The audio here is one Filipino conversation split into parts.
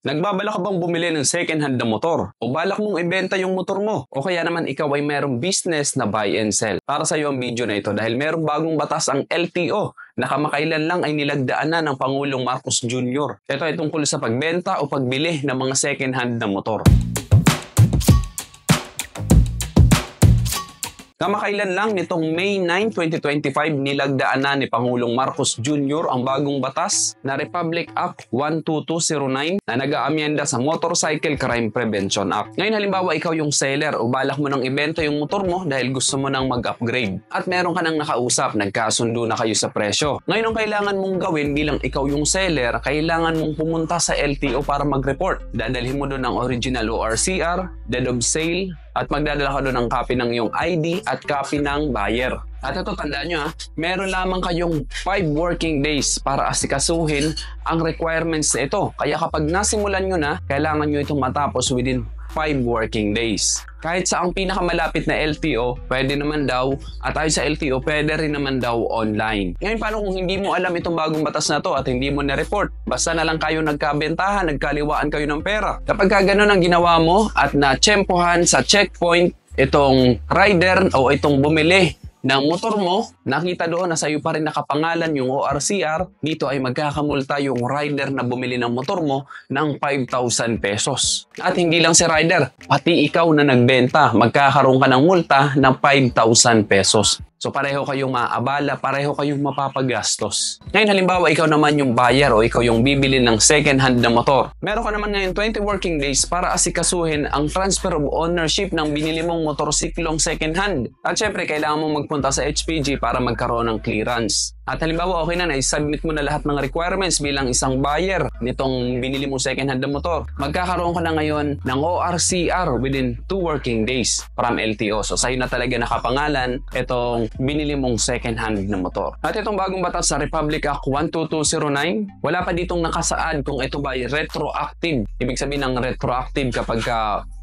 Nagbabalak ka bang bumili ng second-hand na motor? O balak mong ibenta yung motor mo? O kaya naman ikaw ay mayroong business na buy and sell? Para sa iyo ang video na ito dahil mayroong bagong batas ang LTO na kamakailan lang ay nilagdaan na ng Pangulong Marcos Jr. Ito ay tungkol sa pagbenta o pagbili ng mga second-hand na motor. Kamakailan lang nitong May 9, 2025 nilagdaan na ni Pangulong Marcos Jr. ang bagong batas na Republic Act 12209 na nag-aamyenda sa Motorcycle Crime Prevention Act. Ngayon halimbawa ikaw yung seller o balak mo nang ibenta yung motor mo dahil gusto mo nang mag-upgrade at meron ka nang nakausap, nagkasundo na kayo sa presyo. Ngayon ang kailangan mong gawin bilang ikaw yung seller, kailangan mong pumunta sa LTO para mag-report. Dadalhin mo doon ang original ORCR, deed of sale, at magdadala ka doon ng copy ng iyong ID at copy ng buyer. At ito, tandaan nyo meron lamang kayong 5 working days para asikasuhin ang requirements na ito. Kaya kapag nasimulan nyo na, kailangan nyo itong matapos within 5 working days. Kahit sa ang pinakamalapit na LTO, pwede naman daw, at ayon sa LTO, pwede rin naman daw online. Ngayon, paano kung hindi mo alam itong bagong batas na to at hindi mo na-report? Basta na lang kayo nagkabentahan, nagkaliwaan kayo ng pera. Kapag gano'n ang ginawa mo at na-tsempohan sa checkpoint itong rider o itong bumili ng motor mo, nakita doon na sa iyo pa rin nakapangalan yung ORCR, dito ay magkakamulta yung rider na bumili ng motor mo ng 5,000 pesos. At hindi lang si rider, pati ikaw na nagbenta, magkakaroon ka ng multa ng 5,000 pesos. So pareho kayong maabala, pareho kayong mapapagastos. Ngayon halimbawa ikaw naman yung buyer o ikaw yung bibili ng second hand na motor. Meron ka naman ngayon 20 working days para asikasuhin ang transfer of ownership ng binili mong motorsiklong second hand. At syempre kailangan mong magpunta sa HPG para magkaroon ng clearance. At halimbawa okay na i-submit mo na lahat ng requirements bilang isang buyer nitong binili mong second hand na motor. Magkakaroon ka na ngayon ng ORCR within 2 working days from LTO. So sa'yo na talaga nakapangalan itong binili mong second hand na motor. At itong bagong batas sa Republic Act 12209, wala pa ditong nakasaad kung ito ba ay retroactive. Ibig sabihin ng retroactive kapag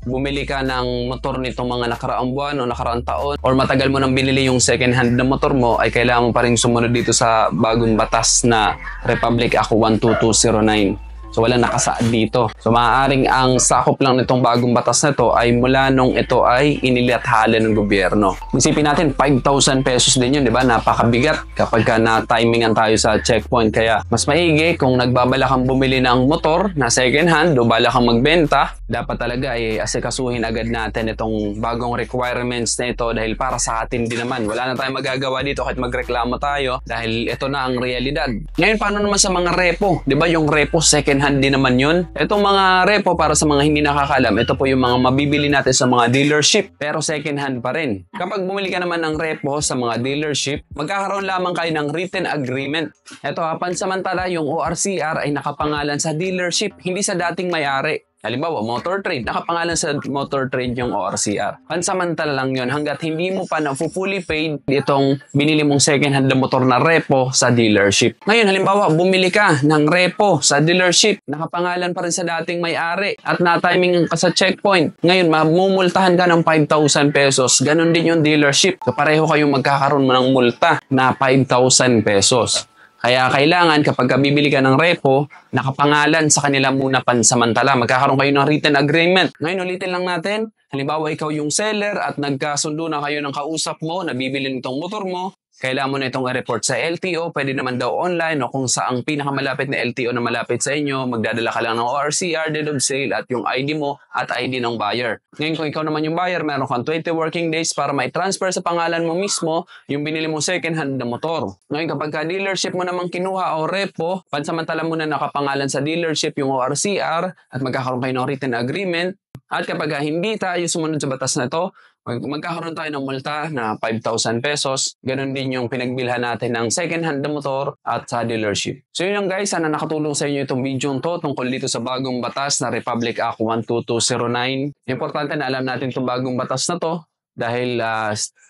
bumili ka ng motor nitong mga nakaraang buwan o nakaraang taon or matagal mo nang binili yung second hand na motor mo, ay kailangan mo pa rin sumunod dito sa bagong batas na Republic Act 12209. So walang nakasaad dito. So maaaring ang sakop lang nitong bagong batas na to ay mula nung ito ay inilathala ng gobyerno. Isipin natin 5,000 pesos din yun, di ba? Napakabigat kapag na-timingan tayo sa checkpoint. Kaya mas maigi kung nagbabala kang bumili ng motor na second hand o bala kang magbenta, dapat talaga ay asikasuhin agad natin itong bagong requirements na ito dahil para sa atin din naman. Wala na tayong magagawa dito kahit magreklamo tayo dahil ito na ang realidad. Ngayon paano naman sa mga repo? Di ba yung repo second hand din naman yun. Itong mga repo para sa mga hindi nakakalam, ito po yung mga mabibili natin sa mga dealership pero second hand pa rin. Kapag bumili ka naman ng repo sa mga dealership, magkakaroon lamang kayo ng written agreement. Ito pansamantala yung ORCR ay nakapangalan sa dealership, hindi sa dating may-ari. Halimbawa, motor trade. Nakapangalan sa motor trade yung ORCR. Pansamantala lang yun hanggat hindi mo pa na fully paid itong binili mong second hand na motor na repo sa dealership. Ngayon, halimbawa, bumili ka ng repo sa dealership. Nakapangalan pa rin sa dating may-ari at na-timing ka sa checkpoint. Ngayon, mamumultahan ka ng 5,000 pesos. Ganon din yung dealership. So, pareho kayong magkakaroon mo ng multa na 5,000 pesos. Kaya kailangan kapag bibili ka ng repo, nakapangalan sa kanila muna pansamantala. Magkakaroon kayo ng written agreement. Ngayon ulitin lang natin, halimbawa ikaw yung seller at nagkasundo na kayo ng kausap mo na bibili nitong motor mo, kailangan mo na itong i-report sa LTO, pwede naman daw online o kung saang pinakamalapit na LTO na malapit sa inyo, magdadala ka lang ng ORCR, deed of sale at yung ID mo at ID ng buyer. Ngayon kung ikaw naman yung buyer, meron kang 20 working days para mai-transfer sa pangalan mo mismo yung binili mo second hand na motor. Ngayon kapag dealership mo namang kinuha o repo, pansamantala mo na nakapangalan sa dealership yung ORCR at magkakaroon kayo ng written agreement. At kapag hindi tayo sumunod sa batas na ito, magkakaroon tayo ng multa na 5,000 pesos. Ganon din yung pinagbilhan natin ng second hand na motor at sa dealership. So yun lang guys, sana nakatulong sa inyo itong video to tungkol dito sa bagong batas na Republic Act 12209. Importante na alam natin itong bagong batas na to dahil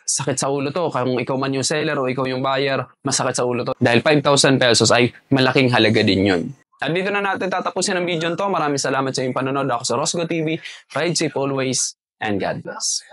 sakit sa ulo to. Kung ikaw man yung seller o ikaw yung buyer, masakit sa ulo to. Dahil 5,000 pesos ay malaking halaga din yun. At dito na natin tatapusin ang video to. Maraming salamat sa inyong panonood. Ako sa Rosgo TV. Ride safe always and God bless.